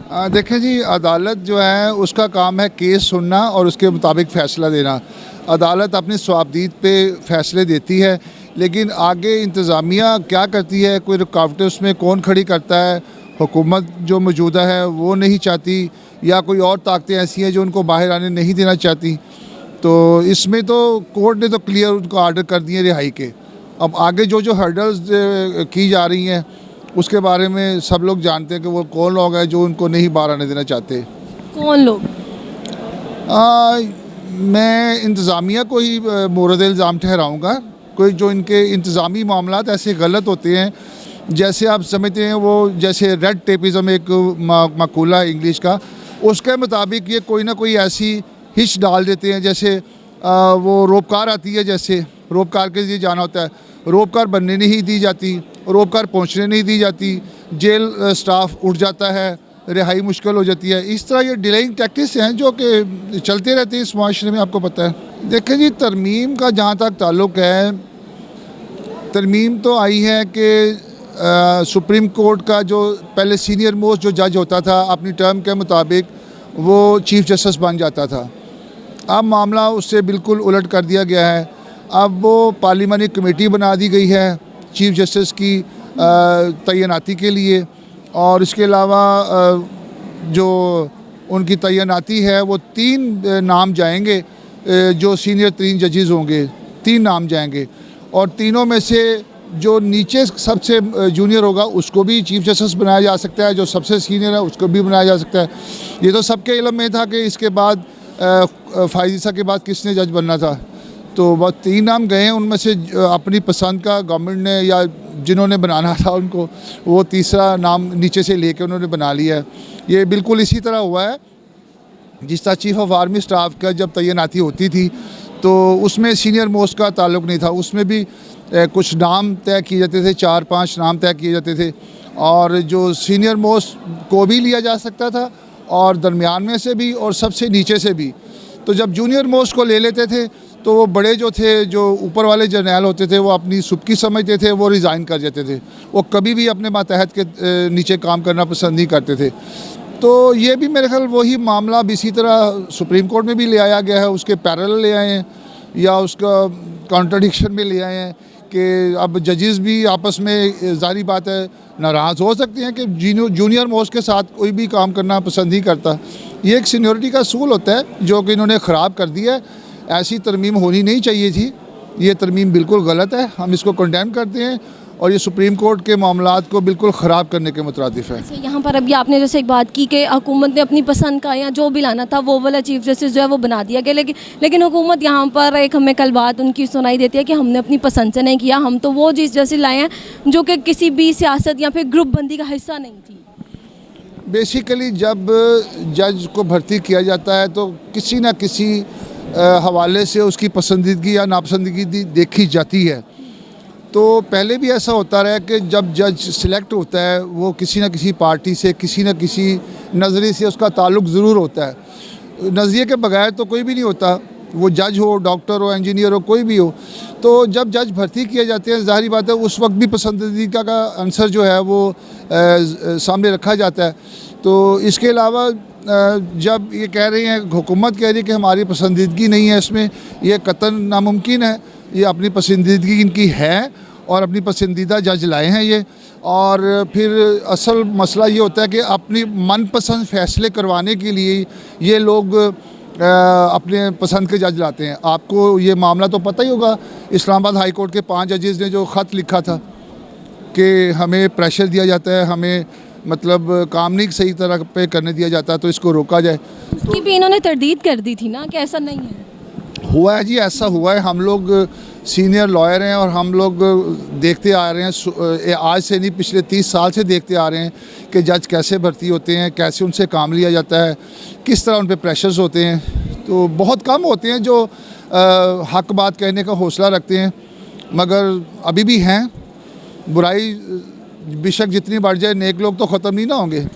देखें जी, अदालत जो है उसका काम है केस सुनना और उसके मुताबिक फ़ैसला देना। अदालत अपनी सवाबदीद पे फ़ैसले देती है, लेकिन आगे इंतज़ामिया क्या करती है, कोई रुकावटें उसमें कौन खड़ी करता है, हुकूमत जो मौजूदा है वो नहीं चाहती, या कोई और ताकतें ऐसी हैं जो उनको बाहर आने नहीं देना चाहती। तो इसमें तो कोर्ट ने तो क्लियर उनको आर्डर कर दिए रिहाई के। अब आगे जो जो हर्डल्स की जा रही हैं उसके बारे में सब लोग जानते हैं कि वो कौन लोग हैं जो उनको नहीं बाहर आने देना चाहते। कौन लोग? मैं इंतज़ामिया को ही मोरद इल्ज़ाम ठहराऊँगा। कोई जो इनके इंतज़ामी मामलात ऐसे गलत होते हैं, जैसे आप समझते हैं वो जैसे रेड टेपिज़म एक मक़ूला है इंग्लिश का, उसके मुताबिक ये कोई ना कोई ऐसी हिच डाल देते हैं। जैसे वो रोपकार आती है, जैसे रोपकार के लिए जाना होता है, रोपकार बनने नहीं दी जाती, रोपकार पहुंचने नहीं दी जाती, जेल स्टाफ उठ जाता है, रिहाई मुश्किल हो जाती है। इस तरह ये डिलेइंग टैक्टिक्स हैं जो कि चलते रहते हैं इस माशरे में, आपको पता है। देखें जी, तरमीम का जहाँ तक ताल्लुक़ है, तरमीम तो आई है कि सुप्रीम कोर्ट का जो पहले सीनियर मोस्ट जो जज होता था अपनी टर्म के मुताबिक वो चीफ़ जस्टिस बन जाता था। अब मामला उससे बिल्कुल उलट कर दिया गया है। अब वो पार्लिमानी कमेटी बना दी गई है चीफ़ जस्टिस की तैनाती के लिए, और इसके अलावा जो उनकी तैनाती है वो 3 नाम जाएंगे, जो सीनियर 3 जजेस होंगे 3 नाम जाएंगे, और तीनों में से जो नीचे सबसे जूनियर होगा उसको भी चीफ़ जस्टिस बनाया जा सकता है, जो सबसे सीनियर है उसको भी बनाया जा सकता है। ये तो सबके इल्म में था कि इसके बाद फ़ायज़ के बाद किसने जज बनना था। तो बस 3 नाम गए हैं, उनमें से अपनी पसंद का गवर्नमेंट ने या जिन्होंने बनाना था उनको वो तीसरा नाम नीचे से लेके उन्होंने बना लिया है। ये बिल्कुल इसी तरह हुआ है जिस तरह चीफ़ ऑफ आर्मी स्टाफ का जब तैनाती होती थी तो उसमें सीनियर मोस्ट का ताल्लुक़ नहीं था, उसमें भी कुछ नाम तय किए जाते थे, 4-5 नाम तय किए जाते थे, और जो सीनियर मोस्ट को भी लिया जा सकता था और दरमियान में से भी और सबसे नीचे से भी। तो जब जूनियर मोस्ट को ले लेते थे तो वो बड़े जो थे, जो ऊपर वाले जर्नैल होते थे, वो अपनी सुबकी समझते थे, वो रिज़ाइन कर जाते थे। वो कभी भी अपने मातहत के नीचे काम करना पसंद नहीं करते थे। तो ये भी मेरे ख्याल वही मामला अब इसी तरह सुप्रीम कोर्ट में भी ले आया गया है, उसके पैरेलल ले आए हैं या उसका कॉन्ट्रडिक्शन में ले आए हैं कि अब जजेस भी आपस में ज़ाहिर बात है नाराज़ हो सकते हैं कि जूनियर मोस्ट के साथ कोई भी काम करना पसंद नहीं करता। ये एक सीनियरिटी का असूल होता है जो कि इन्होंने ख़राब कर दिया है। ऐसी तरमीम होनी नहीं चाहिए थी, ये तरमीम बिल्कुल गलत है, हम इसको कंडेम करते हैं और ये सुप्रीम कोर्ट के मामलात को बिल्कुल ख़राब करने के मुतरादिफ है। यहाँ पर अभी आपने जैसे एक बात की कि हुकूमत ने अपनी पसंद का या जो भी लाना था वो वाला चीफ जस्टिस जो है वो बना दिया गया, लेकिन हुकूमत यहाँ पर एक हमें कल बात उनकी सुनाई देती है कि हमने अपनी पसंद से नहीं किया, हम तो वो चीफ जस्टिस लाए हैं जो कि किसी भी सियासत या फिर ग्रुप बंदी का हिस्सा नहीं थी। बेसिकली जब जज को भर्ती किया जाता है तो किसी न किसी हवाले से उसकी पसंदीदगी या नापसंदीदगी देखी जाती है। तो पहले भी ऐसा होता रहा है कि जब जज सिलेक्ट होता है वो किसी न किसी पार्टी से, किसी न किसी नज़रिए से उसका ताल्लुक़ ज़रूर होता है। नज़रिए के बगैर तो कोई भी नहीं होता, वो जज हो, डॉक्टर हो, इंजीनियर हो, कोई भी हो। तो जब जज भर्ती किए जाते हैं ज़ाहिर बात है उस वक्त भी पसंदीदा का आंसर जो है वो सामने रखा जाता है। तो इसके अलावा जब ये कह रही हैं, हुकूमत कह रही है कि हमारी पसंदीदगी नहीं है इसमें, ये कतई नामुमकिन है। ये अपनी पसंदीदगी इनकी है और अपनी पसंदीदा जज लाए हैं ये। और फिर असल मसला ये होता है कि अपनी मनपसंद फ़ैसले करवाने के लिए ये लोग अपने पसंद के जज लाते हैं। आपको ये मामला तो पता ही होगा, इस्लामाबाद हाई कोर्ट के 5 जजेस ने जो ख़त लिखा था कि हमें प्रेशर दिया जाता है, हमें मतलब काम नहीं सही तरह पे करने दिया जाता, तो इसको रोका जाए। उसकी भी इन्होंने तरदीद कर दी थी ना कि ऐसा नहीं है। हुआ है जी, ऐसा हुआ है। हम लोग सीनियर लॉयर हैं और हम लोग देखते आ रहे हैं, आज से नहीं पिछले 30 साल से देखते आ रहे हैं कि जज कैसे भर्ती होते हैं, कैसे उनसे काम लिया जाता है, किस तरह उन पे प्रेशर्स होते हैं। तो बहुत कम होते हैं जो हक बात कहने का हौसला रखते हैं, मगर अभी भी हैं। बुराई बेशक जितनी बढ़ जाए, नेक लोग तो ख़त्म नहीं ना होंगे।